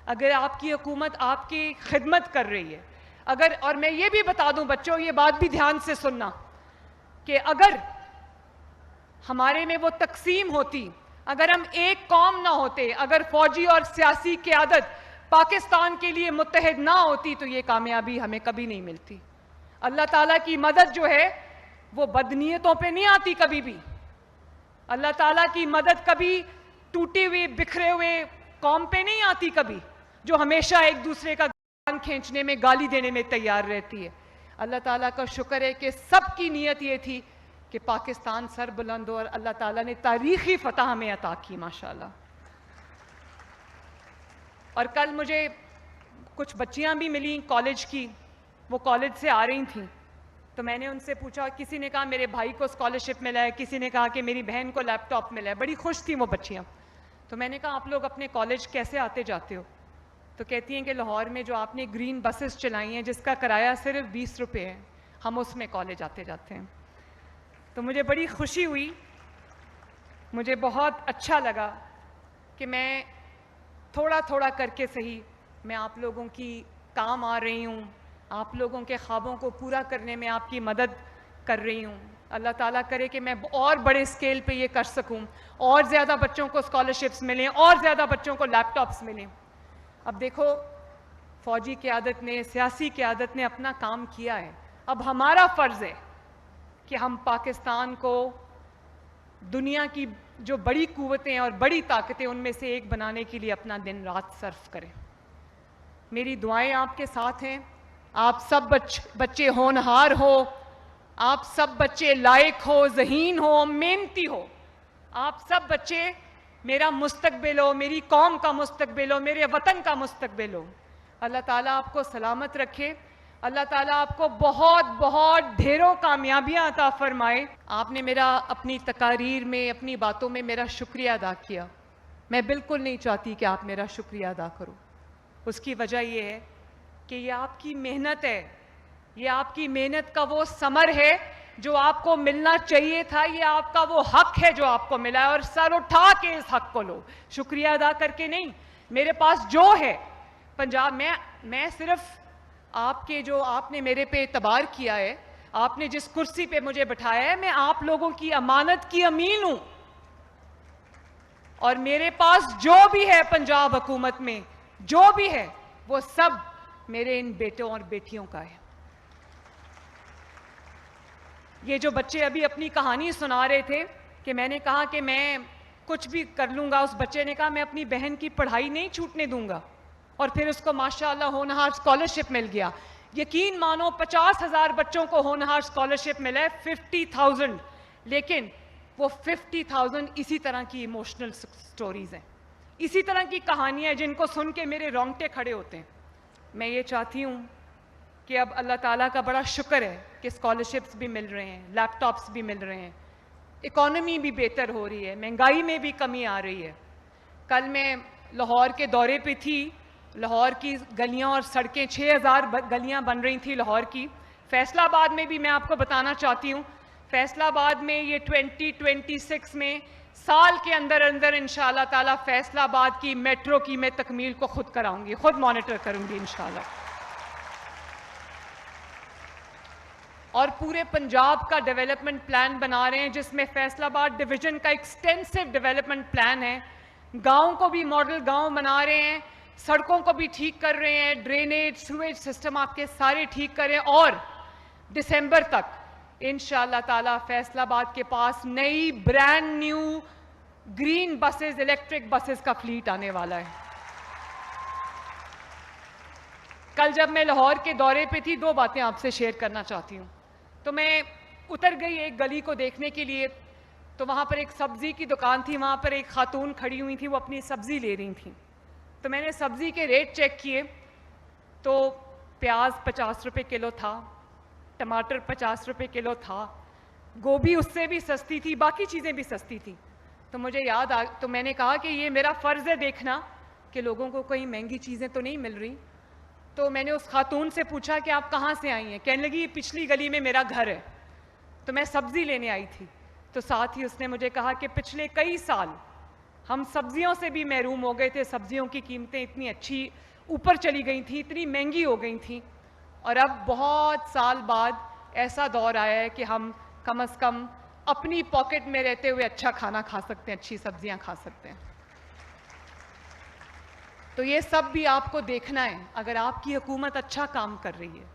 اگر آپ کی حکومت آپ کی خدمت کر رہی ہے، اور میں یہ بھی بتا دوں بچوں، یہ بات بھی دھیان سے سننا، کہ اگر ہمارے میں وہ تقسیم ہوتی، اگر ہم ایک قوم نہ ہوتے، اگر فوجی اور سیاسی قیادت پاکستان کے لیے متحد نہ ہوتی، تو یہ کامیابی ہمیں کبھی نہیں ملتی۔ اللہ تعالیٰ کی مدد جو ہے وہ بدنیتوں پہ نہیں آتی کبھی بھی۔ اللہ تعالیٰ کی مدد کبھی ٹوٹے ہوئے بکھرے ہوئے قوم پہ نہیں آتی کبھی، جو ہمیشہ ایک دوسرے کا گان کھینچنے میں، گالی دینے میں تیار رہتی ہے۔ اللہ تعالیٰ کا شکر ہے کہ سب کی نیت یہ تھی کہ پاکستان سر بلند ہو، اور اللہ تعالیٰ نے تاریخی فتح ہمیں عطا کی ماشاءاللہ۔ اور کل مجھے کچھ بچیاں بھی ملیں کالج کی، وہ کالج سے آ رہی تھیں، تو میں نے ان سے پوچھا، کسی نے کہا میرے بھائی کو اسکالرشپ ملا ہے، کسی نے کہا کہ میری بہن کو لیپ ٹاپ ملا ہے، بڑی خوش تھیں وہ بچیاں۔ تو میں نے کہا آپ لوگ اپنے کالج کیسے آتے جاتے ہو؟ تو کہتی ہیں کہ لاہور میں جو آپ نے گرین بسز چلائی ہیں جس کا کرایہ صرف 20 روپے ہے، ہم اس میں کالج آتے جاتے ہیں۔ تو مجھے بڑی خوشی ہوئی، مجھے بہت اچھا لگا کہ میں تھوڑا تھوڑا کر کے صحیح میں آپ لوگوں کی کام آ رہی ہوں، آپ لوگوں کے خوابوں کو پورا کرنے میں آپ کی مدد کر رہی ہوں۔ اللہ تعالیٰ کرے کہ میں اور بڑے سکیل پہ یہ کر سکوں، اور زیادہ بچوں کو اسکالرشپس ملیں، اور زیادہ بچوں کو لیپ ٹاپس ملیں۔ اب دیکھو، فوجی قیادت نے، سیاسی قیادت نے اپنا کام کیا ہے، اب ہمارا فرض ہے کہ ہم پاکستان کو دنیا کی جو بڑی قوتیں اور بڑی طاقتیں ان میں سے ایک بنانے کے لیے اپنا دن رات صرف کریں۔ میری دعائیں آپ کے ساتھ ہیں، آپ سب بچے ہونہار ہو، آپ سب بچے لائق ہو، ذہین ہو، محنتی ہو، آپ سب بچے میرا مستقبل ہو، میری قوم کا مستقبل ہو، میرے وطن کا مستقبل ہو۔ اللہ تعالیٰ آپ کو سلامت رکھے، اللہ تعالیٰ آپ کو بہت بہت ڈھیروں کامیابیاں عطا فرمائے۔ آپ نے میرا اپنی تقاریر میں، اپنی باتوں میں میرا شکریہ ادا کیا، میں بالکل نہیں چاہتی کہ آپ میرا شکریہ ادا کرو۔ اس کی وجہ یہ ہے کہ یہ آپ کی محنت ہے، یہ آپ کی محنت کا وہ ثمر ہے جو آپ کو ملنا چاہیے تھا، یہ آپ کا وہ حق ہے جو آپ کو ملا ہے، اور سر اٹھا کے اس حق کو لو، شکریہ ادا کر کے نہیں۔ میرے پاس جو ہے پنجاب میں صرف آپ کے جو آپ نے میرے پہ اعتبار کیا ہے، آپ نے جس کرسی پہ مجھے بٹھایا ہے، میں آپ لوگوں کی امانت کی امین ہوں، اور میرے پاس جو بھی ہے پنجاب حکومت میں جو بھی ہے وہ سب میرے ان بیٹوں اور بیٹیوں کا ہے۔ یہ جو بچے ابھی اپنی کہانی سنا رہے تھے کہ میں نے کہا کہ میں کچھ بھی کر لوں گا، اس بچے نے کہا میں اپنی بہن کی پڑھائی نہیں چھوٹنے دوں گا، اور پھر اس کو ماشاءاللہ ہونہار اسکالرشپ مل گیا۔ یقین مانو 50,000 بچوں کو ہونہار اسکالرشپ ملا ہے، 50,000، لیکن وہ 50,000 اسی طرح کی ایموشنل سٹوریز ہیں، اسی طرح کی کہانیاں ہیں جن کو سن کے میرے رونگٹے کھڑے ہوتے ہیں۔ میں یہ چاہتی ہوں کہ اب اللہ تعالیٰ کا بڑا شکر ہے کہ اسکالرشپس بھی مل رہے ہیں، لیپ ٹاپس بھی مل رہے ہیں، اکانومی بھی بہتر ہو رہی ہے، مہنگائی میں بھی کمی آ رہی ہے۔ کل میں لاہور کے دورے پہ تھی، لاہور کی گلیاں اور سڑکیں 6,000 گلیاں بن رہی تھیں لاہور کی۔ فیصل آباد میں بھی میں آپ کو بتانا چاہتی ہوں، فیصل آباد میں یہ 2026 میں سال کے اندر انشاءاللہ تعالیٰ فیصل آباد کی میٹرو کی میں تکمیل کو خود کراؤں گی، خود مانیٹر کروں گی انشاءاللہ۔ اور پورے پنجاب کا ڈیولپمنٹ پلان بنا رہے ہیں جس میں فیصل آباد ڈویژن کا ایکسٹینسو ڈیولپمنٹ پلان ہے، گاؤں کو بھی ماڈل گاؤں بنا رہے ہیں، سڑکوں کو بھی ٹھیک کر رہے ہیں، ڈرینیج سویج سسٹم آپ کے سارے ٹھیک کریں، اور دسمبر تک انشاءاللہ تعالیٰ فیصل آباد کے پاس نئی brand new green buses, electric buses کا فلیٹ آنے والا ہے۔ کل جب میں لاہور کے دورے پہ تھی، 2 باتیں آپ سے شیئر کرنا چاہتی ہوں۔ تو میں اتر گئی ایک گلی کو دیکھنے کے لیے، تو وہاں پر ایک سبزی کی دکان تھی، وہاں پر ایک خاتون کھڑی ہوئی تھی، وہ اپنی سبزی لے رہی تھیں۔ تو میں نے سبزی کے ریٹ چیک کیے تو پیاز 50 روپے کلو تھا، ٹماٹر 50 روپے کلو تھا، گوبھی اس سے بھی سستی تھی، باقی چیزیں بھی سستی تھیں۔ تو مجھے تو میں نے کہا کہ یہ میرا فرض ہے دیکھنا کہ لوگوں کو کوئی مہنگی چیزیں تو نہیں مل رہی۔ تو میں نے اس خاتون سے پوچھا کہ آپ کہاں سے آئی ہیں؟ کہنے لگی یہ پچھلی گلی میں میرا گھر ہے۔ تو میں سبزی لینے آئی تھی، تو ساتھ ہی اس نے مجھے کہا کہ پچھلے کئی سال ہم سبزیوں سے بھی محروم ہو گئے تھے, سبزیوں کی قیمتیں اتنی اچھی اوپر چلی گئی تھیں, اتنی مہنگی ہو گئی تھیں, اور اب بہت سال بعد ایسا دور آیا ہے کہ ہم کم از کم اپنی پاکٹ میں رہتے ہوئے اچھا کھانا کھا سکتے ہیں, اچھی سبزیاں کھا سکتے ہیں. تو یہ سب بھی آپ کو دیکھنا ہے. اگر آپ کی حکومت اچھا کام کر رہی ہے,